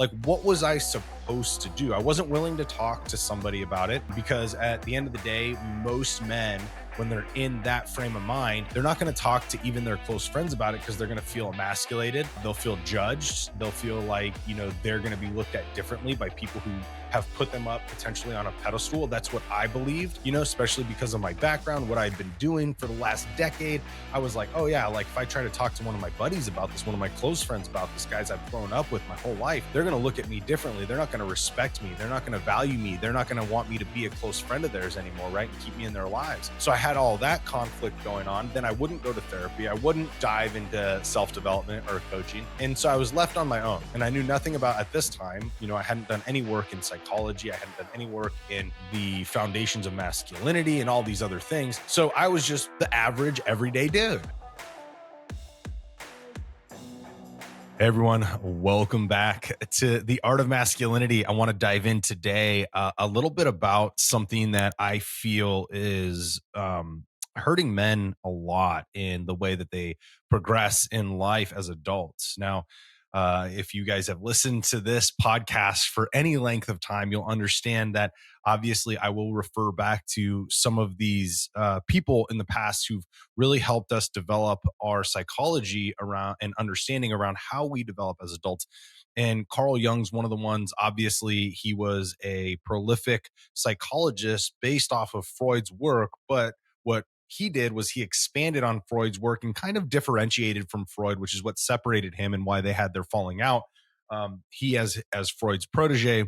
Like, what was I supposed to do? I wasn't willing to talk to somebody about it because at the end of the day, most men, when they're in that frame of mind, they're not going to talk to even their close friends about it because they're going to feel emasculated. They'll feel judged. They'll feel like, they're going to be looked at differently by people who have put them up potentially on a pedestal. That's what I believed, especially because of my background, what I'd been doing for the last decade. I was like, oh yeah, like if I try to talk to one of my buddies about this, one of my close friends about this, guys I've grown up with my whole life, they're going to look at me differently. They're not going to respect me. They're not going to value me. They're not going to want me to be a close friend of theirs anymore, right? And keep me in their lives. So I had all that conflict going on. Then I wouldn't go to therapy. I wouldn't dive into self-development or coaching. And so I was left on my own. And I knew nothing about, at this time, I hadn't done any work in psychology. I hadn't done any work in the foundations of masculinity and all these other things. So I was just the average everyday dude. Hey everyone, welcome back to The Art of Masculinity. I want to dive in today a little bit about something that I feel is hurting men a lot in the way that they progress in life as adults. Now, if you guys have listened to this podcast for any length of time, you'll understand that obviously I will refer back to some of these people in the past who've really helped us develop our psychology around and understanding around how we develop as adults. And Carl Jung's one of the ones. Obviously, he was a prolific psychologist based off of Freud's work, but what he did was he expanded on Freud's work and kind of differentiated from Freud, which is what separated him and why they had their falling out. He as Freud's protege,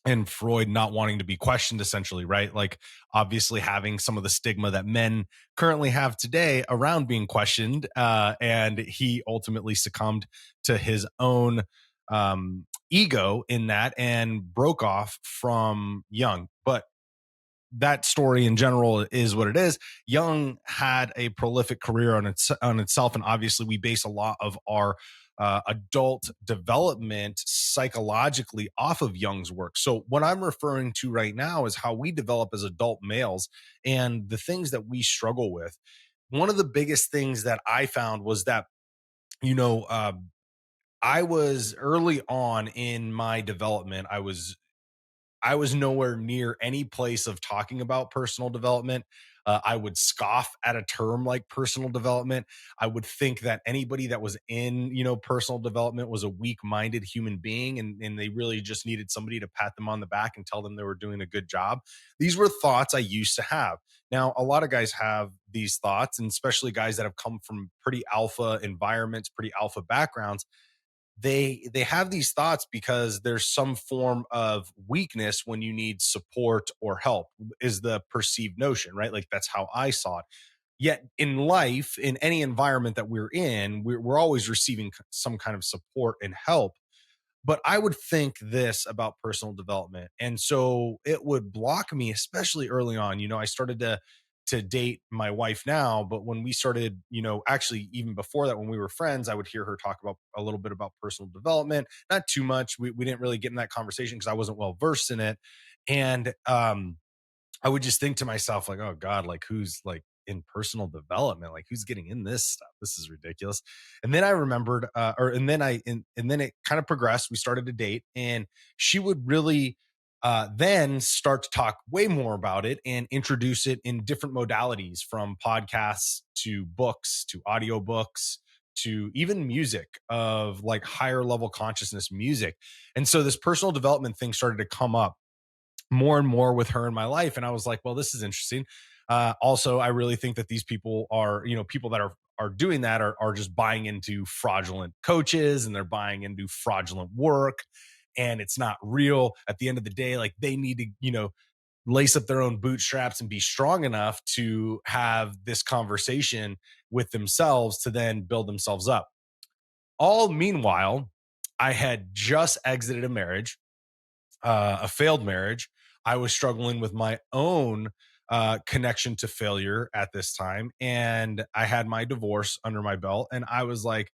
and Freud not wanting to be questioned, essentially, right? Like, obviously, having some of the stigma that men currently have today around being questioned. And he ultimately succumbed to his own ego in that and broke off from Jung. But that story in general is what it is. Jung had a prolific career on itself, and obviously, we base a lot of our adult development psychologically off of Jung's work. So, what I'm referring to right now is how we develop as adult males and the things that we struggle with. One of the biggest things that I found was that, you know, uh, I was early on in my development. I was nowhere near any place of talking about personal development. I would scoff at a term like personal development. I would think that anybody that was in, personal development was a weak-minded human being, and they really just needed somebody to pat them on the back and tell them they were doing a good job. These were thoughts I used to have. Now, a lot of guys have these thoughts, and especially guys that have come from pretty alpha environments, pretty alpha backgrounds. They have these thoughts because there's some form of weakness when you need support or help, is the perceived notion, right? Like, that's how I saw it. Yet in life, in any environment that we're in, we're always receiving some kind of support and help. But I would think this about personal development. And so it would block me, especially early on. I started to date my wife now, but when we started, actually even before that, when we were friends, I would hear her talk about a little bit about personal development, not too much. We didn't really get in that conversation because I wasn't well versed in it. And I would just think to myself, like, oh God, like, who's like in personal development? Like, who's getting in this stuff? This is ridiculous. And then I remembered, and then it kind of progressed. We started to date, and she would really then start to talk way more about it and introduce it in different modalities, from podcasts to books to audiobooks to even music, of like higher level consciousness music. And so this personal development thing started to come up more and more with her in my life. And I was like, well, this is interesting. Also, I really think that these people are, people that are doing that are just buying into fraudulent coaches, and they're buying into fraudulent work, and it's not real. At the end of the day, like, they need to, lace up their own bootstraps and be strong enough to have this conversation with themselves to then build themselves up. All meanwhile, I had just exited a marriage, a failed marriage. I was struggling with my own connection to failure at this time. And I had my divorce under my belt. And I was like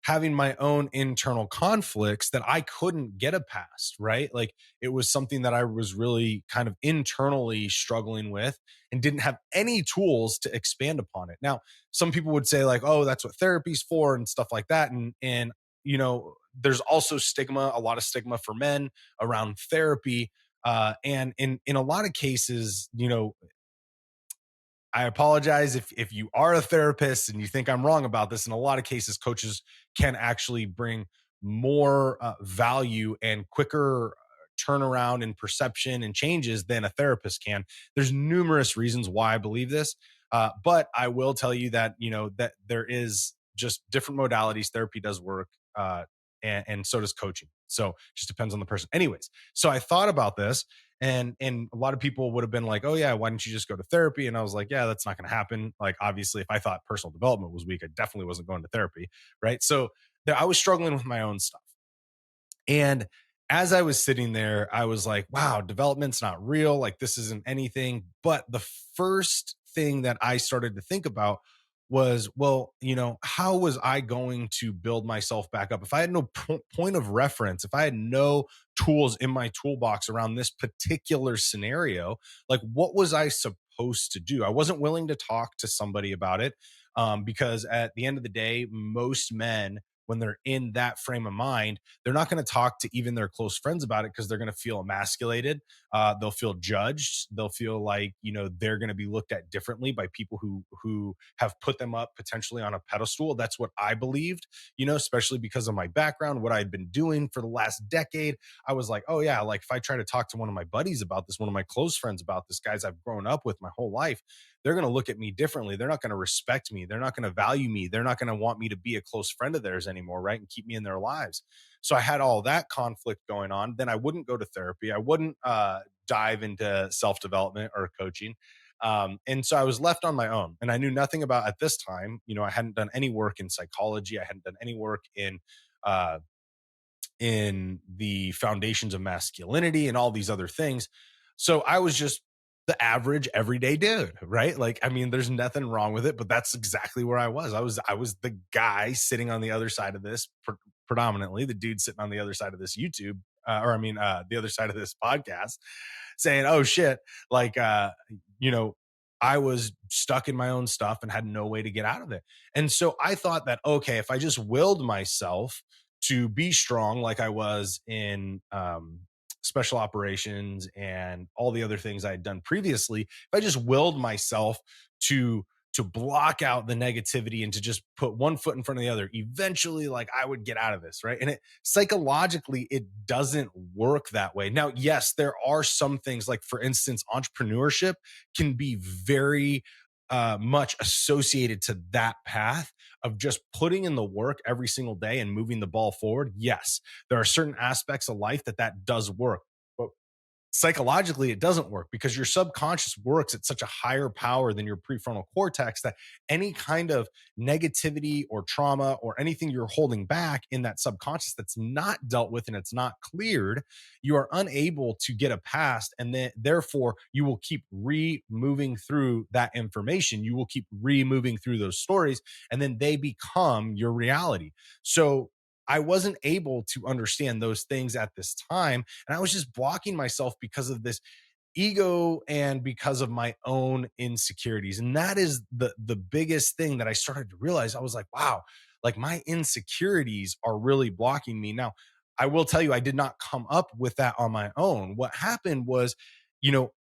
having my own internal conflicts that I couldn't get a past, right? Like, it was something that I was really kind of internally struggling with and didn't have any tools to expand upon it. Now, some people would say, like, oh, that's what therapy's for and stuff like that. And there's also stigma, a lot of stigma for men around therapy. And in a lot of cases, I apologize if you are a therapist and you think I'm wrong about this. In a lot of cases, coaches can actually bring more value and quicker turnaround and perception and changes than a therapist can. There's numerous reasons why I believe this, but I will tell you that that there is just different modalities. Therapy does work, and so does coaching. So it just depends on the person. Anyways, so I thought about this, and a lot of people would have been like, oh yeah, why don't you just go to therapy? And I was like, yeah, that's not going to happen. Like, obviously, if I thought personal development was weak, I definitely wasn't going to therapy, right? So there, I was struggling with my own stuff. And as I was sitting there, I was like, wow, development's not real. Like, this isn't anything. But the first thing that I started to think about was, well, how was I going to build myself back up? If I had no point of reference, if I had no tools in my toolbox around this particular scenario, like, what was I supposed to do? I wasn't willing to talk to somebody about it, because at the end of the day, most men, when they're in that frame of mind, they're not going to talk to even their close friends about it because they're going to feel emasculated. They'll feel judged. They'll feel like they're going to be looked at differently by people who have put them up potentially on a pedestal. That's what I believed, especially because of my background, what I had been doing for the last decade. I was like, oh yeah, like if I try to talk to one of my buddies about this, one of my close friends about this, guys I've grown up with my whole life, they're going to look at me differently. They're not going to respect me. They're not going to value me. They're not going to want me to be a close friend of theirs anymore, right? And keep me in their lives. So I had all that conflict going on. Then I wouldn't go to therapy. I wouldn't dive into self development or coaching. And so I was left on my own, and I knew nothing about at this time. I hadn't done any work in psychology. I hadn't done any work uh, in the foundations of masculinity and all these other things. So I was just the average everyday dude, right? Like, I mean, there's nothing wrong with it, but that's exactly where I was. I was the guy sitting on the other side of this, predominantly the dude sitting on the other side of this YouTube, the other side of this podcast, saying, "Oh shit!" Like, you know, I was stuck in my own stuff and had no way to get out of it. And so I thought that, okay, if I just willed myself to be strong, like I was in special operations and all the other things I had done previously, if I just willed myself to block out the negativity and to just put one foot in front of the other, eventually, like, I would get out of this, right? And it psychologically, it doesn't work that way. Now, yes, there are some things, like for instance, entrepreneurship can be very much associated to that path of just putting in the work every single day and moving the ball forward. Yes, there are certain aspects of life that does work. But psychologically, it doesn't work because your subconscious works at such a higher power than your prefrontal cortex that any kind of negativity or trauma or anything you're holding back in that subconscious that's not dealt with and it's not cleared, you are unable to get a past. And then therefore you will keep re-moving through that information. You will keep re-moving through those stories, and then they become your reality. So I wasn't able to understand those things at this time. And I was just blocking myself because of this ego and because of my own insecurities. And that is the biggest thing that I started to realize. I was like, wow, like my insecurities are really blocking me. Now, I will tell you, I did not come up with that on my own. What happened was,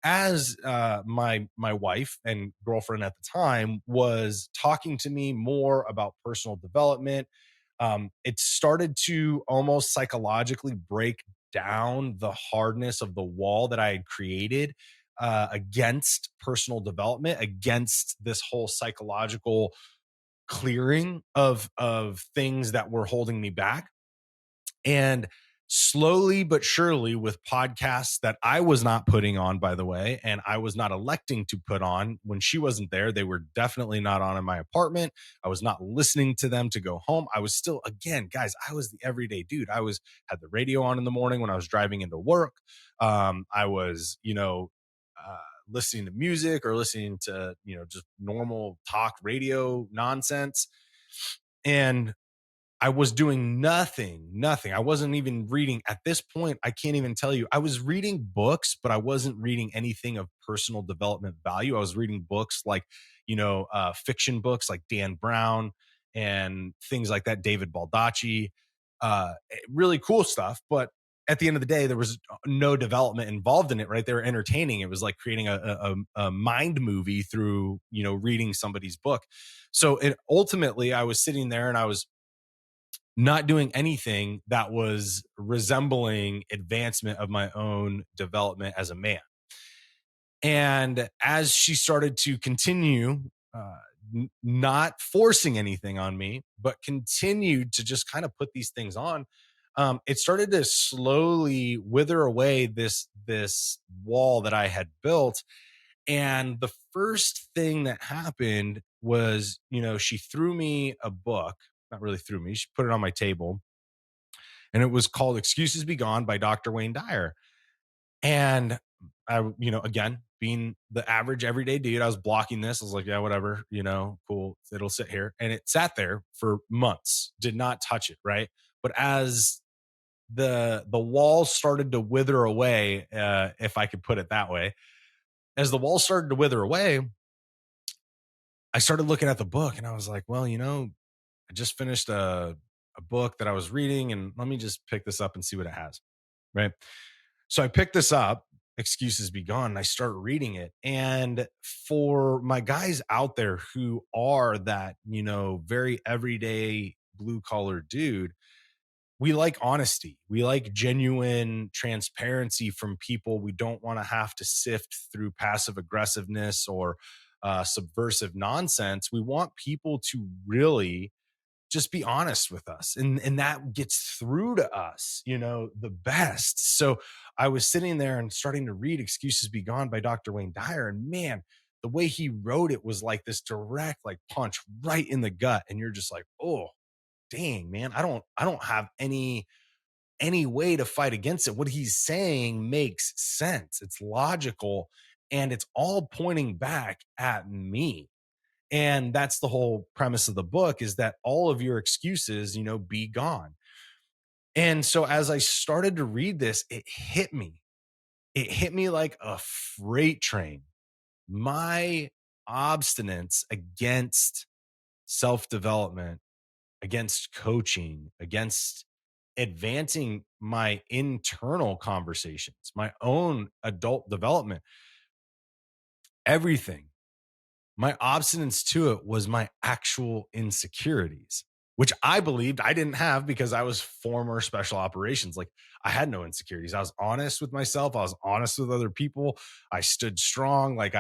as my wife and girlfriend at the time was talking to me more about personal development, it started to almost psychologically break down the hardness of the wall that I had created against personal development, against this whole psychological clearing of things that were holding me back. And slowly but surely, with podcasts that I was not putting on, by the way, and I was not electing to put on when she wasn't there, they were definitely not on in my apartment. I was not listening to them to go home. I was still, again, guys, I was the everyday dude. Had the radio on in the morning when I was driving into work. I was, listening to music or listening to, just normal talk radio nonsense. And I was doing nothing. I wasn't even reading at this point. I can't even tell you. I was reading books, but I wasn't reading anything of personal development value. I was reading books like, fiction books like Dan Brown and things like that, David Baldacci. really cool stuff. But at the end of the day, there was no development involved in it, right? They were entertaining. It was like creating a mind movie through, reading somebody's book. So ultimately, I was sitting there and I was not doing anything that was resembling advancement of my own development as a man. And as she started to continue, uh, not forcing anything on me, but continued to just kind of put these things on, it started to slowly wither away this wall that I had built. And the first thing that happened was, she threw me a book. Not really threw me. She put it on my table, and it was called "Excuses Be Gone" by Dr. Wayne Dyer. And I, again, being the average everyday dude, I was blocking this. I was like, yeah, whatever, cool. It'll sit here. And it sat there for months, did not touch it. Right. But as the walls started to wither away, if I could put it that way, as the walls started to wither away, I started looking at the book and I was like, well, I just finished a book that I was reading, and let me just pick this up and see what it has. Right. So I picked this up, Excuses Be Gone, and I start reading it. And for my guys out there who are that, very everyday blue collar dude, we like honesty. We like genuine transparency from people. We don't want to have to sift through passive aggressiveness or subversive nonsense. We want people to really just be honest with us, and that gets through to us, the best. So I was sitting there and starting to read Excuses Be Gone by Dr. Wayne Dyer, and man, the way he wrote it was like this direct like punch right in the gut, and you're just like, oh dang, man, I don't have any way to fight against it. What he's saying makes sense, it's logical, and it's all pointing back at me. And that's the whole premise of the book, is that all of your excuses, be gone. And so as I started to read this, it hit me. It hit me like a freight train. My obstinance against self development, against coaching, against advancing my internal conversations, my own adult development, everything, my obstinance to it was my actual insecurities, which I believed I didn't have because I was former special operations. Like, I had no insecurities. I was honest with myself. I was honest with other people. I stood strong. Like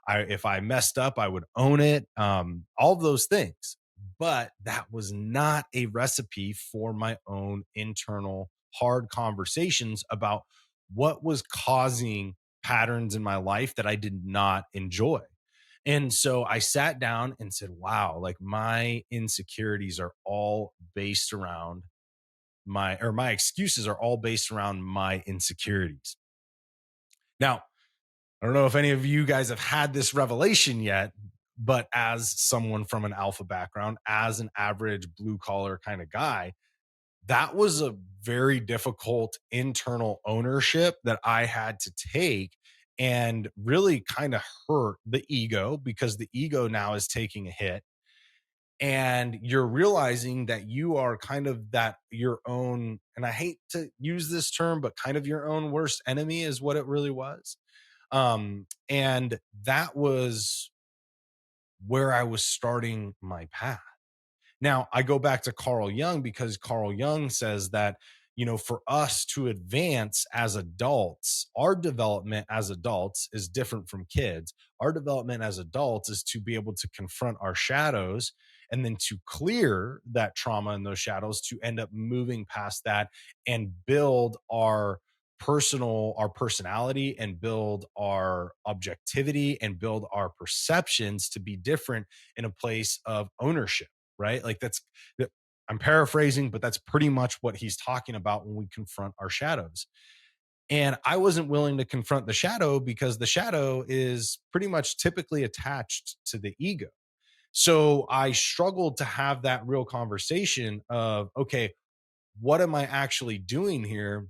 if I messed up, I would own it. All of those things. But that was not a recipe for my own internal hard conversations about what was causing patterns in my life that I did not enjoy. And so I sat down and said, wow, like my insecurities are all based around my excuses are all based around my insecurities. Now, I don't know if any of you guys have had this revelation yet, but as someone from an alpha background, as an average blue collar kind of guy, that was a very difficult internal ownership that I had to take, and really kind of hurt the ego, because the ego now is taking a hit, and you're realizing that you are kind of that your own, and I hate to use this term, but kind of your own worst enemy is what it really was. And that was where I was starting my path. Now, I go back to Carl Jung because Carl Jung says that, for us to advance as adults, our development as adults is different from kids. Our development as adults is to be able to confront our shadows and then to clear that trauma and those shadows, to end up moving past that and build our personality, and build our objectivity, and build our perceptions to be different in a place of ownership, right? Like I'm paraphrasing, but that's pretty much what he's talking about when we confront our shadows. And I wasn't willing to confront the shadow because the shadow is pretty much typically attached to the ego. So I struggled to have that real conversation of, okay, what am I actually doing here?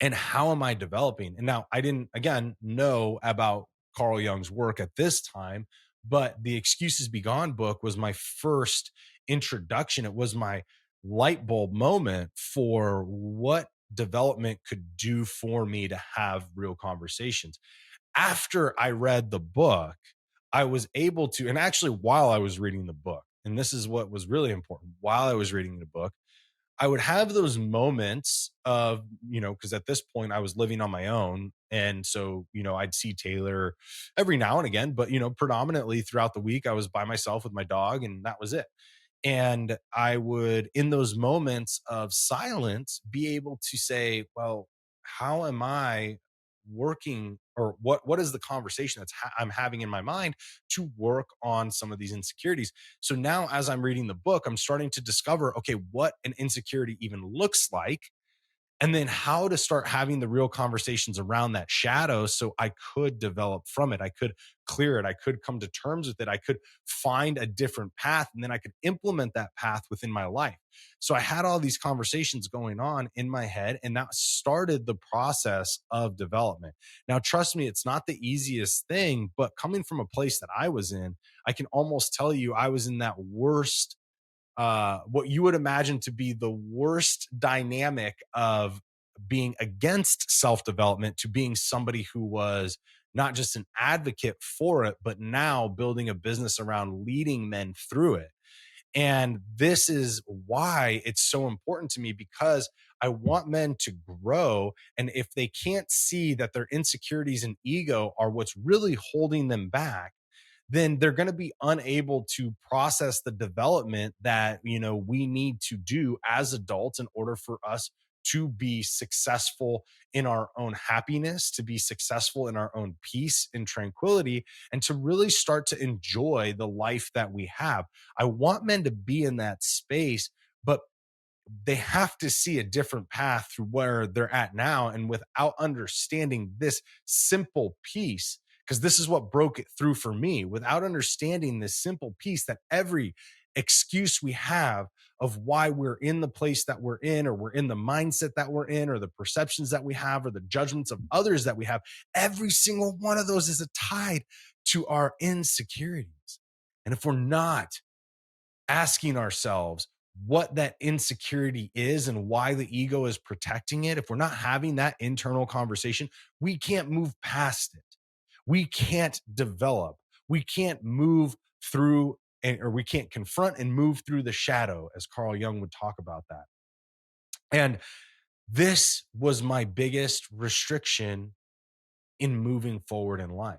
And how am I developing? And now I didn't, again, know about Carl Jung's work at this time, but the Excuses Be Gone book was my first introduction. It was my light bulb moment for what development could do for me to have real conversations. After I read the book, I was able to, and actually while I was reading the book, and this is what was really important, while I was reading the book, I would have those moments of, because at this point I was living on my own. And so, I'd see Taylor every now and again, but, predominantly throughout the week, I was by myself with my dog and that was it. And I would, in those moments of silence, be able to say, well, how am I working, or what is the conversation I'm having in my mind to work on some of these insecurities? So now as I'm reading the book, I'm starting to discover, okay, what an insecurity even looks like, and then how to start having the real conversations around that shadow so I could develop from it. I could clear it. I could come to terms with it. I could find a different path, and then I could implement that path within my life. So I had all these conversations going on in my head, and that started the process of development. Now, trust me, it's not the easiest thing, but coming from a place that I was in, I can almost tell you I was in that worst, what you would imagine to be the worst dynamic of being against self development to being somebody who was not just an advocate for it, but now building a business around leading men through it. And this is why it's so important to me, because I want men to grow. And if they can't see that their insecurities and ego are what's really holding them back, then they're going to be unable to process the development that we need to do as adults in order for us to be successful in our own happiness, to be successful in our own peace and tranquility, and to really start to enjoy the life that we have. I want men to be in that space, but they have to see a different path through where they're at now. And without understanding this simple piece, because this is what broke it through for me, without understanding this simple piece, that every excuse we have of why we're in the place that we're in, or we're in the mindset that we're in, or the perceptions that we have, or the judgments of others that we have, every single one of those is tied to our insecurities. And if we're not asking ourselves what that insecurity is and why the ego is protecting it, if we're not having that internal conversation, we can't move past it. We can't develop. We can't move through, or we can't confront and move through the shadow, as Carl Jung would talk about that. And this was my biggest restriction in moving forward in life.